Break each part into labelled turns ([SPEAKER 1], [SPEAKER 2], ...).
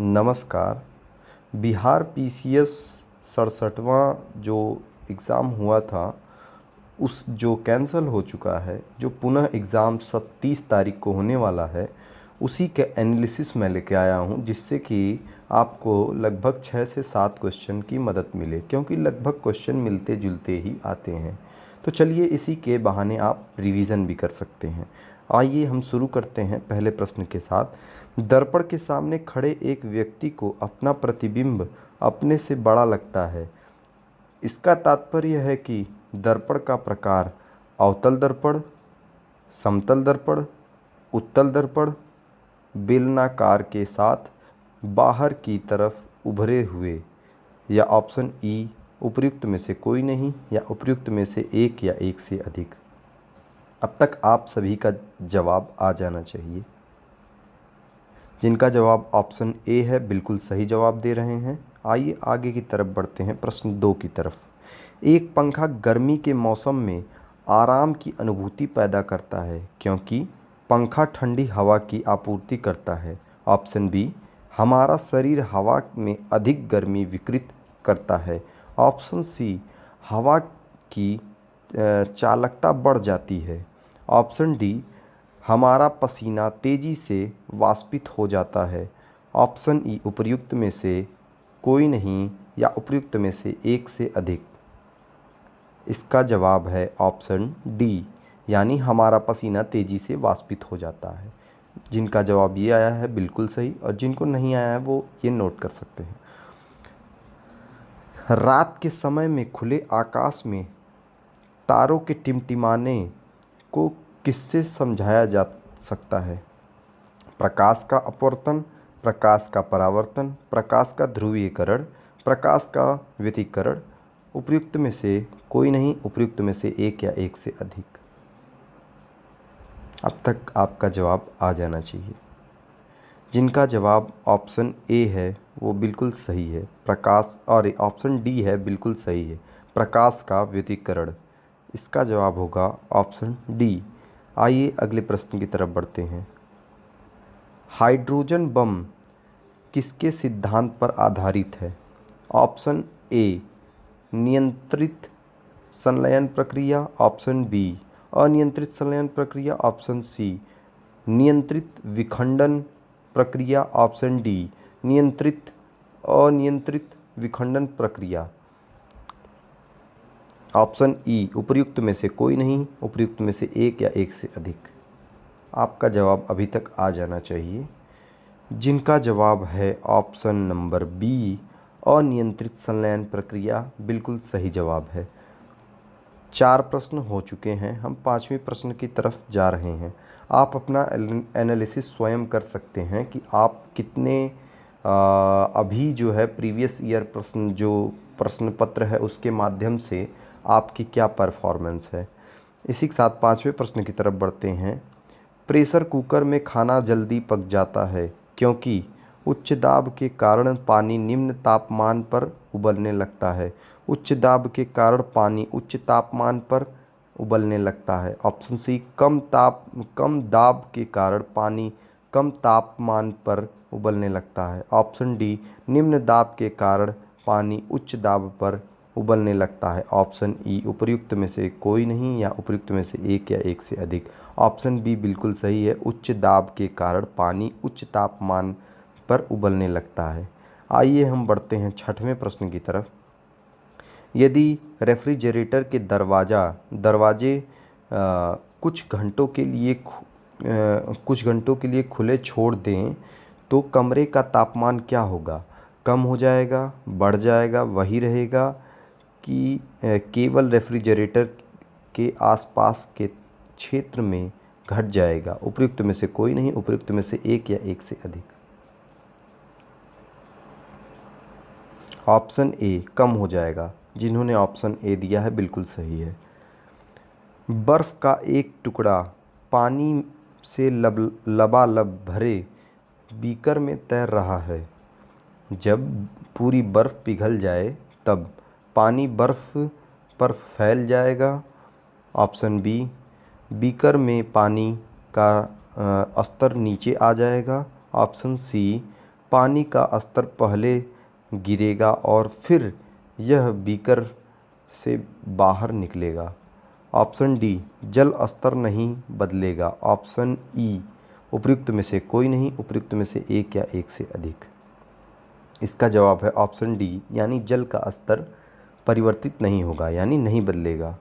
[SPEAKER 1] नमस्कार। बिहार पीसीएस 67वां जो एग्ज़ाम हुआ था उस जो कैंसिल हो चुका है, जो पुनः एग्ज़ाम 30 तारीख को होने वाला है, उसी के एनालिसिस मैं लेके आया हूँ, जिससे कि आपको लगभग 6 से 7 क्वेश्चन की मदद मिले, क्योंकि लगभग क्वेश्चन मिलते जुलते ही आते हैं। तो चलिए इसी के बहाने आप रिवीजन भी कर सकते हैं। आइए हम शुरू करते हैं पहले प्रश्न के साथ। दर्पण के सामने खड़े एक व्यक्ति को अपना प्रतिबिंब अपने से बड़ा लगता है। इसका तात्पर्य है कि दर्पण का प्रकार अवतल दर्पण, समतल दर्पण, उत्तल दर्पण, बेलनाकार के साथ बाहर की तरफ उभरे हुए, या ऑप्शन ई उपर्युक्त में से कोई नहीं, या उपर्युक्त में से एक या एक से अधिक। अब तक आप सभी का जवाब आ जाना चाहिए। जिनका जवाब ऑप्शन ए है बिल्कुल सही जवाब दे रहे हैं। आइए आगे की तरफ बढ़ते हैं, प्रश्न 2 की तरफ। एक पंखा गर्मी के मौसम में आराम की अनुभूति पैदा करता है क्योंकि पंखा ठंडी हवा की आपूर्ति करता है। ऑप्शन बी हमारा शरीर हवा में अधिक गर्मी विकृत करता है। ऑप्शन सी हवा की चालकता बढ़ जाती है। ऑप्शन डी हमारा पसीना तेज़ी से वाष्पित हो जाता है। ऑप्शन ई उपर्युक्त में से कोई नहीं, या उपर्युक्त में से एक से अधिक। इसका जवाब है ऑप्शन डी, यानी हमारा पसीना तेज़ी से वाष्पित हो जाता है। जिनका जवाब ये आया है बिल्कुल सही, और जिनको नहीं आया है वो ये नोट कर सकते हैं। रात के समय में खुले आकाश में तारों के टिमटिमाने को किससे समझाया जा सकता है? प्रकाश का अपवर्तन, प्रकाश का परावर्तन, प्रकाश का ध्रुवीकरण, प्रकाश का व्यतिकरण। उपर्युक्त में से कोई नहीं, उपर्युक्त में से एक या एक से अधिक। अब तक आपका जवाब आ जाना चाहिए। जिनका जवाब ऑप्शन ए है वो बिल्कुल सही है, प्रकाश, और ऑप्शन डी है बिल्कुल सही है, प्रकाश का व्यतिकरण। इसका जवाब होगा ऑप्शन डी। आइए अगले प्रश्न की तरफ बढ़ते हैं। हाइड्रोजन बम किसके सिद्धांत पर आधारित है? ऑप्शन ए नियंत्रित संलयन प्रक्रिया, ऑप्शन बी अनियंत्रित संलयन प्रक्रिया, ऑप्शन सी नियंत्रित विखंडन प्रक्रिया, ऑप्शन डी नियंत्रित अनियंत्रित विखंडन प्रक्रिया। ऑप्शन ई उपर्युक्त में से कोई नहीं, उपर्युक्त में से एक या एक से अधिक। आपका जवाब अभी तक आ जाना चाहिए। जिनका जवाब है ऑप्शन नंबर बी अनियंत्रित संलयन प्रक्रिया, बिल्कुल सही जवाब है। 4 प्रश्न हो चुके हैं, हम 5वें प्रश्न की तरफ जा रहे हैं। आप अपना एनालिसिस स्वयं कर सकते हैं कि आप कितने अभी जो है प्रीवियस ईयर प्रश्न पत्र है उसके माध्यम से आपकी क्या परफॉर्मेंस है। इसी के साथ 5वें प्रश्न की तरफ बढ़ते हैं। प्रेशर कुकर में खाना जल्दी पक जाता है क्योंकि उच्च दाब के कारण पानी निम्न तापमान पर उबलने लगता है। उच्च दाब के कारण पानी उच्च तापमान पर उबलने लगता है। ऑप्शन सी कम दाब के कारण पानी कम तापमान पर उबलने लगता है। ऑप्शन डी निम्न दाब के कारण पानी उच्च दाब पर उबलने लगता है। ऑप्शन ई उपर्युक्त में से कोई नहीं, या उपर्युक्त में से एक या एक से अधिक। ऑप्शन बी बिल्कुल सही है, उच्च दाब के कारण पानी उच्च तापमान पर उबलने लगता है। आइए हम बढ़ते हैं 6वें प्रश्न की तरफ। यदि रेफ्रिजरेटर के दरवाजे कुछ घंटों के लिए खुले छोड़ दें तो कमरे का तापमान क्या होगा? कम हो जाएगा, बढ़ जाएगा, वही रहेगा, कि केवल रेफ्रिजरेटर के आसपास के क्षेत्र में घट जाएगा? उपर्युक्त में से कोई नहीं, उपर्युक्त में से एक या एक से अधिक। ऑप्शन ए कम हो जाएगा। जिन्होंने ऑप्शन ए दिया है बिल्कुल सही है। बर्फ़ का एक टुकड़ा पानी से लबालब भरे बीकर में तैर रहा है। जब पूरी बर्फ़ पिघल जाए तब पानी बर्फ़ पर फैल जाएगा। ऑप्शन बी बीकर में पानी का स्तर नीचे आ जाएगा। ऑप्शन सी पानी का स्तर पहले गिरेगा और फिर यह बीकर से बाहर निकलेगा। ऑप्शन डी, जल स्तर नहीं बदलेगा। ऑप्शन ई, उपयुक्त में से कोई नहीं, उपयुक्त में से एक या एक से अधिक। इसका जवाब है ऑप्शन डी, यानी जल का स्तर परिवर्तित नहीं होगा, यानी नहीं बदलेगा।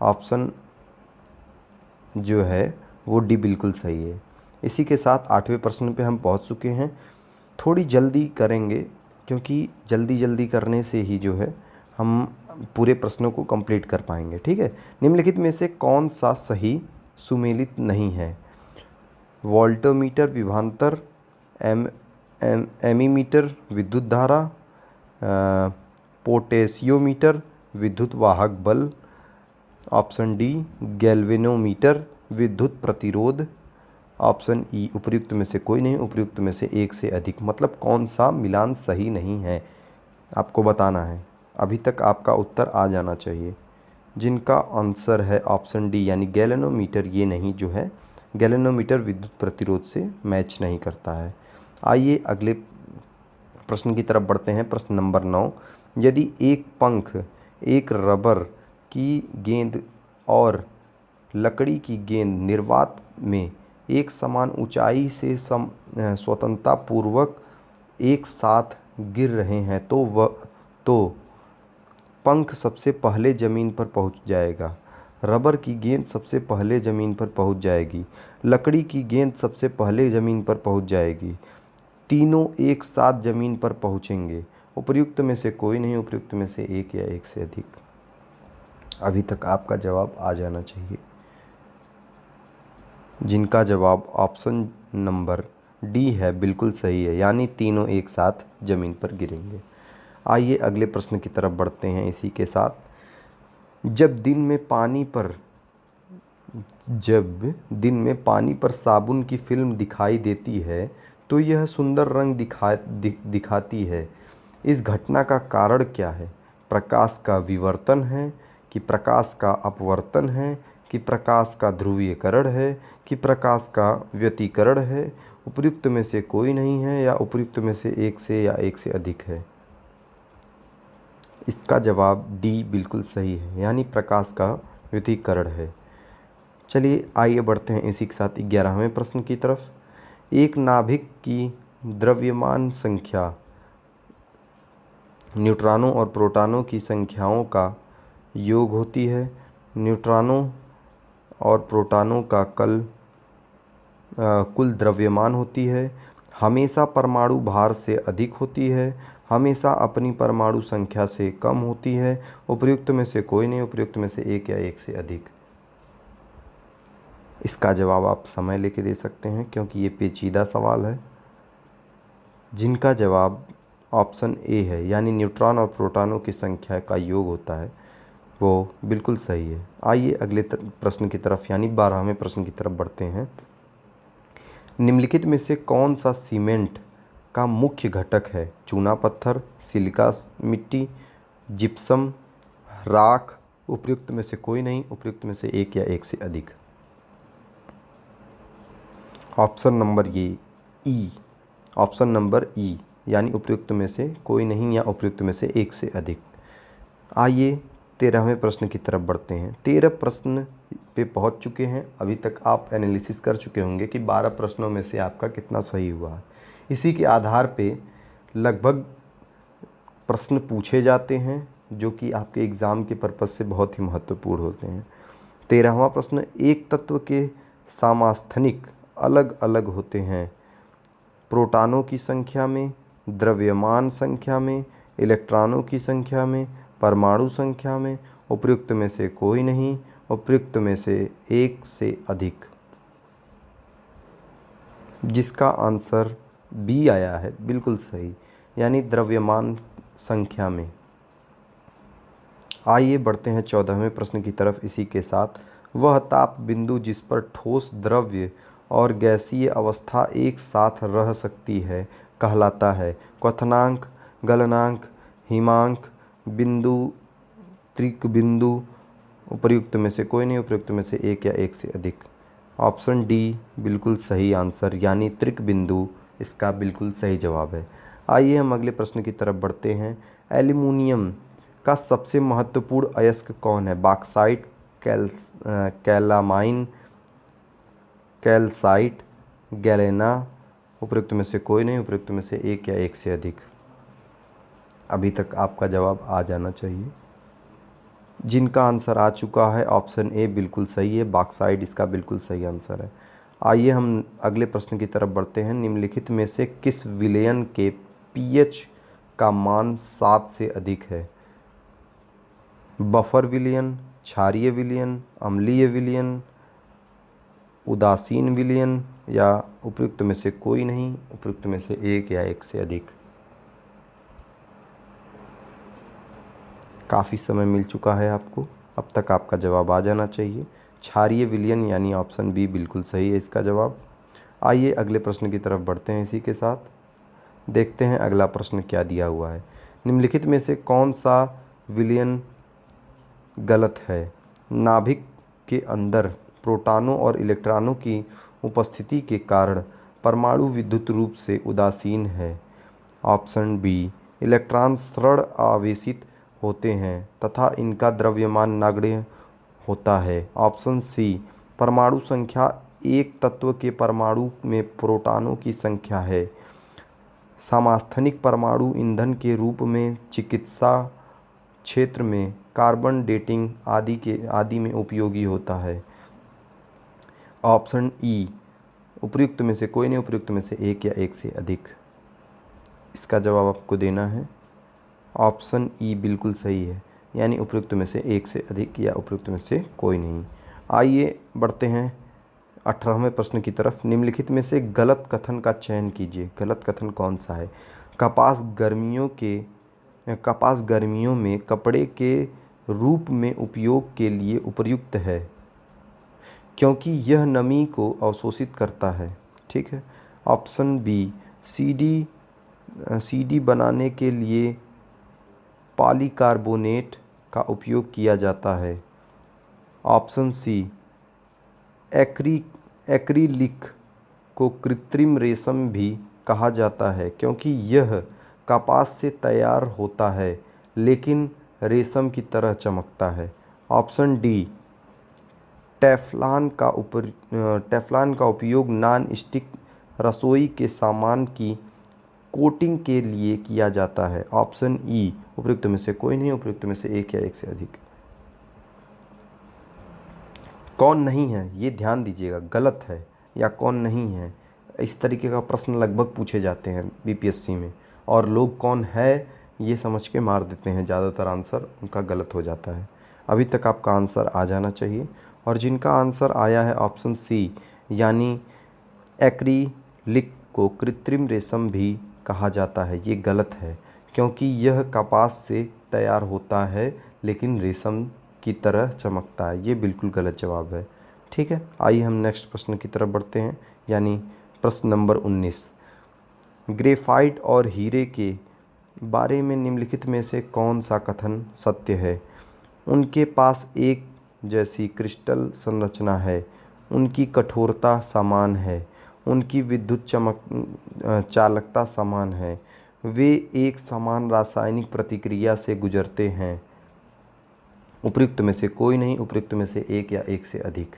[SPEAKER 1] ऑप्शन जो है वो डी बिल्कुल सही है। इसी के साथ 8वें प्रश्न पे हम पहुंच चुके हैं। थोड़ी जल्दी करेंगे क्योंकि जल्दी जल्दी करने से ही जो है हम पूरे प्रश्नों को कंप्लीट कर पाएंगे। ठीक है। निम्नलिखित में से कौन सा सही सुमेलित नहीं है? वोल्टमीटर विभवांतर, एमीमीटर विद्युत धारा, पोटेशियोमीटर विद्युत वाहक बल। ऑप्शन डी, गैल्वेनोमीटर विद्युत प्रतिरोध। ऑप्शन ई, उपयुक्त में से कोई नहीं, उपयुक्त में से एक से अधिक। मतलब कौन सा मिलान सही नहीं है आपको बताना है। अभी तक आपका उत्तर आ जाना चाहिए। जिनका आंसर है ऑप्शन डी यानी गैल्वेनोमीटर, ये नहीं जो है गैल्वेनोमीटर विद्युत प्रतिरोध से मैच नहीं करता है। आइए अगले प्रश्न की तरफ बढ़ते हैं। प्रश्न नंबर 9, यदि एक पंख, एक रबर की गेंद और लकड़ी की गेंद निर्वात में एक समान ऊंचाई से स्वतंत्रता पूर्वक एक साथ गिर रहे हैं तो पंख सबसे पहले ज़मीन पर पहुंच जाएगा, रबर की गेंद सबसे पहले ज़मीन पर पहुंच जाएगी, लकड़ी की गेंद सबसे पहले ज़मीन पर पहुंच जाएगी, तीनों एक साथ ज़मीन पर पहुंचेंगे। उपयुक्त में से कोई नहीं, उपयुक्त में से एक या एक से अधिक। अभी तक आपका जवाब आ जाना चाहिए। जिनका जवाब ऑप्शन नंबर डी है बिल्कुल सही है, यानी तीनों एक साथ ज़मीन पर गिरेंगे। आइए अगले प्रश्न की तरफ बढ़ते हैं। इसी के साथ जब दिन में पानी पर साबुन की फिल्म दिखाई देती है तो यह सुंदर रंग दिखाती है। इस घटना का कारण क्या है? प्रकाश का विवर्तन है कि प्रकाश का अपवर्तन है कि प्रकाश का ध्रुवीकरण है कि प्रकाश का व्यतिकरण है? उपयुक्त में से कोई नहीं है या उपयुक्त में से एक से अधिक है। इसका जवाब डी बिल्कुल सही है, यानी प्रकाश का व्यतिकरण है। चलिए आइए बढ़ते हैं इसी के साथ 11वें प्रश्न की तरफ। एक नाभिक की द्रव्यमान संख्या न्यूट्रॉनों और प्रोटॉनों की संख्याओं का योग होती है। न्यूट्रॉनों और प्रोटॉनों का कुल द्रव्यमान होती है, हमेशा परमाणु भार से अधिक होती है, हमेशा अपनी परमाणु संख्या से कम होती है। उपयुक्त में से कोई नहीं, उपयुक्त में से एक या एक से अधिक। इसका जवाब आप समय लेके दे सकते हैं क्योंकि ये पेचीदा सवाल है। जिनका जवाब ऑप्शन ए है, यानी न्यूट्रॉन और प्रोटॉनों की संख्या का योग होता है, वो बिल्कुल सही है। आइए अगले प्रश्न की तरफ यानी 12वें प्रश्न की तरफ बढ़ते हैं। निम्नलिखित में से कौन सा सीमेंट का मुख्य घटक है? चूना पत्थर, सिलिका मिट्टी, जिप्सम, राख। उपयुक्त में से कोई नहीं, उपयुक्त में से एक या एक से अधिक। ऑप्शन नंबर ई, ऑप्शन नंबर ई यानी उपयुक्त में से कोई नहीं या उपयुक्त में से एक से अधिक। आइए 13वें प्रश्न की तरफ बढ़ते हैं। 13 प्रश्न पे पहुंच चुके हैं। अभी तक आप एनालिसिस कर चुके होंगे कि 12 प्रश्नों में से आपका कितना सही हुआ है। इसी के आधार पे लगभग प्रश्न पूछे जाते हैं जो कि आपके एग्ज़ाम के पर्पज़ से बहुत ही महत्वपूर्ण होते हैं। 13वां प्रश्न, एक तत्व के समस्थानिक अलग अलग होते हैं प्रोटॉनों की संख्या में, द्रव्यमान संख्या में, इलेक्ट्रॉनों की संख्या में, परमाणु संख्या में। उपयुक्त में से कोई नहीं, उपयुक्त में से एक से अधिक। जिसका आंसर बी आया है बिल्कुल सही, यानी द्रव्यमान संख्या में। आइए बढ़ते हैं 14वें प्रश्न की तरफ। इसी के साथ वह ताप बिंदु जिस पर ठोस, द्रव्य और गैसीय अवस्था एक साथ रह सकती है कहलाता है? क्वथनांक, गलनांक, हिमांक, बिंदु, त्रिक बिंदु। उपयुक्त में से कोई नहीं, उपयुक्त में से एक या एक से अधिक। ऑप्शन डी बिल्कुल सही आंसर, यानी त्रिक बिंदु इसका बिल्कुल सही जवाब है। आइए हम अगले प्रश्न की तरफ बढ़ते हैं। एल्युमिनियम का सबसे महत्वपूर्ण अयस्क कौन है? Bauxite, calamine, calcite, galena. उपयुक्त में से कोई नहीं, उपयुक्त में से एक या एक से अधिक। अभी तक आपका जवाब आ जाना चाहिए। जिनका आंसर आ चुका है ऑप्शन ए बिल्कुल सही है, बॉक्साइट इसका बिल्कुल सही आंसर है। आइए हम अगले प्रश्न की तरफ बढ़ते हैं। निम्नलिखित में से किस विलयन के पीएच का मान 7 से अधिक है? बफर विलयन, क्षारीय विलयन, अम्लीय विलयन, उदासीन विलयन, या उपयुक्त में से कोई नहीं, उपयुक्त में से एक या एक से अधिक। काफ़ी समय मिल चुका है आपको, अब तक आपका जवाब आ जाना चाहिए। क्षारीय विलयन यानी ऑप्शन बी बिल्कुल सही है इसका जवाब। आइए अगले प्रश्न की तरफ बढ़ते हैं। इसी के साथ देखते हैं अगला प्रश्न क्या दिया हुआ है। निम्नलिखित में से कौन सा विलयन गलत है? नाभिक के अंदर प्रोटॉनों और इलेक्ट्रॉनों की उपस्थिति के कारण परमाणु विद्युत रूप से उदासीन है। ऑप्शन बी, इलेक्ट्रॉन ऋण आवेशित होते हैं तथा इनका द्रव्यमान नगण्य होता है। ऑप्शन सी, परमाणु संख्या एक तत्व के परमाणु में प्रोटॉनों की संख्या है। समस्थानिक परमाणु ईंधन के रूप में चिकित्सा क्षेत्र में कार्बन डेटिंग आदि में उपयोगी होता है। ऑप्शन ई, उपयुक्त में से कोई नहीं, उपयुक्त में से एक या एक से अधिक। इसका जवाब आपको देना है। ऑप्शन ई बिल्कुल सही है, यानी उपयुक्त में से एक से अधिक या उपयुक्त में से कोई नहीं। आइए बढ़ते हैं 18वें प्रश्न की तरफ। निम्नलिखित में से गलत कथन का चयन कीजिए। गलत कथन कौन सा है? कपास गर्मियों में कपड़े के रूप में उपयोग के लिए उपयुक्त है क्योंकि यह नमी को अवशोषित करता है। ठीक है। ऑप्शन बी, सीडी बनाने के लिए पॉलीकार्बोनेट का उपयोग किया जाता है। ऑप्शन सी, एक्रिलिक को कृत्रिम रेशम भी कहा जाता है क्योंकि यह कपास से तैयार होता है लेकिन रेशम की तरह चमकता है। ऑप्शन डी, टेफ्लॉन का उपयोग नॉन स्टिक रसोई के सामान की कोटिंग के लिए किया जाता है। ऑप्शन ई, उपयुक्त में से कोई नहीं, उपयुक्त में से एक या एक से अधिक। कौन नहीं है ये ध्यान दीजिएगा, गलत है या कौन नहीं है, इस तरीके का प्रश्न लगभग पूछे जाते हैं बीपीएससी में, और लोग कौन है ये समझ के मार देते हैं, ज़्यादातर आंसर उनका गलत हो जाता है। अभी तक आपका आंसर आ जाना चाहिए, और जिनका आंसर आया है ऑप्शन सी यानी एक्रिलिक को कृत्रिम रेशम भी कहा जाता है, ये गलत है क्योंकि यह कपास से तैयार होता है लेकिन रेशम की तरह चमकता है। ये बिल्कुल गलत जवाब है। ठीक है, आइए हम नेक्स्ट प्रश्न की तरफ बढ़ते हैं, यानी प्रश्न नंबर 19। ग्रेफाइट और हीरे के बारे में निम्नलिखित में से कौन सा कथन सत्य है? उनके पास एक जैसी क्रिस्टल संरचना है, उनकी कठोरता समान है, उनकी विद्युत चालकता समान है, वे एक समान रासायनिक प्रतिक्रिया से गुजरते हैं। उपयुक्त में से कोई नहीं, उपयुक्त में से एक या एक से अधिक।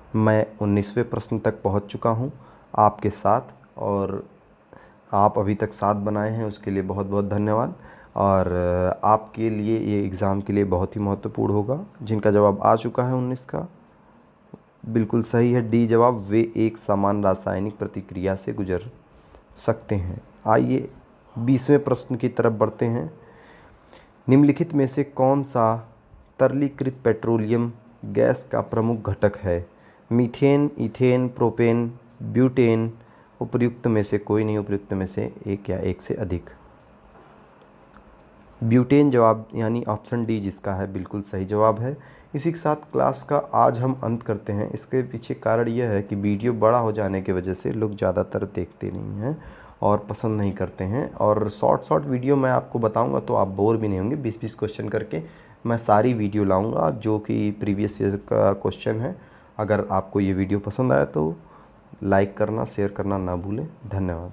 [SPEAKER 1] मैं 19वें प्रश्न तक पहुंच चुका हूं आपके साथ, और आप अभी तक साथ बनाए हैं उसके लिए बहुत बहुत धन्यवाद। और आपके लिए ये एग्ज़ाम के लिए बहुत ही महत्वपूर्ण होगा। जिनका जवाब आ चुका है 19 का बिल्कुल सही है, डी जवाब, वे एक समान रासायनिक प्रतिक्रिया से गुजर सकते हैं। आइए 20वें प्रश्न की तरफ बढ़ते हैं। निम्नलिखित में से कौन सा तरलीकृत पेट्रोलियम गैस का प्रमुख घटक है? Methane, ethane, propane, butane. उपयुक्त में से कोई नहीं, उपयुक्त में से एक या एक से अधिक। ब्यूटेन जवाब यानी ऑप्शन डी जिसका है बिल्कुल सही जवाब है। इसी के साथ क्लास का आज हम अंत करते हैं। इसके पीछे कारण यह है कि वीडियो बड़ा हो जाने की वजह से लोग ज़्यादातर देखते नहीं हैं और पसंद नहीं करते हैं, और शॉर्ट वीडियो मैं आपको बताऊंगा तो आप बोर भी नहीं होंगे। 20-20 क्वेश्चन करके मैं सारी वीडियो लाऊंगा जो कि प्रीवियस ईयर का क्वेश्चन है। अगर आपको ये वीडियो पसंद आया तो लाइक करना, शेयर करना ना भूलें। धन्यवाद।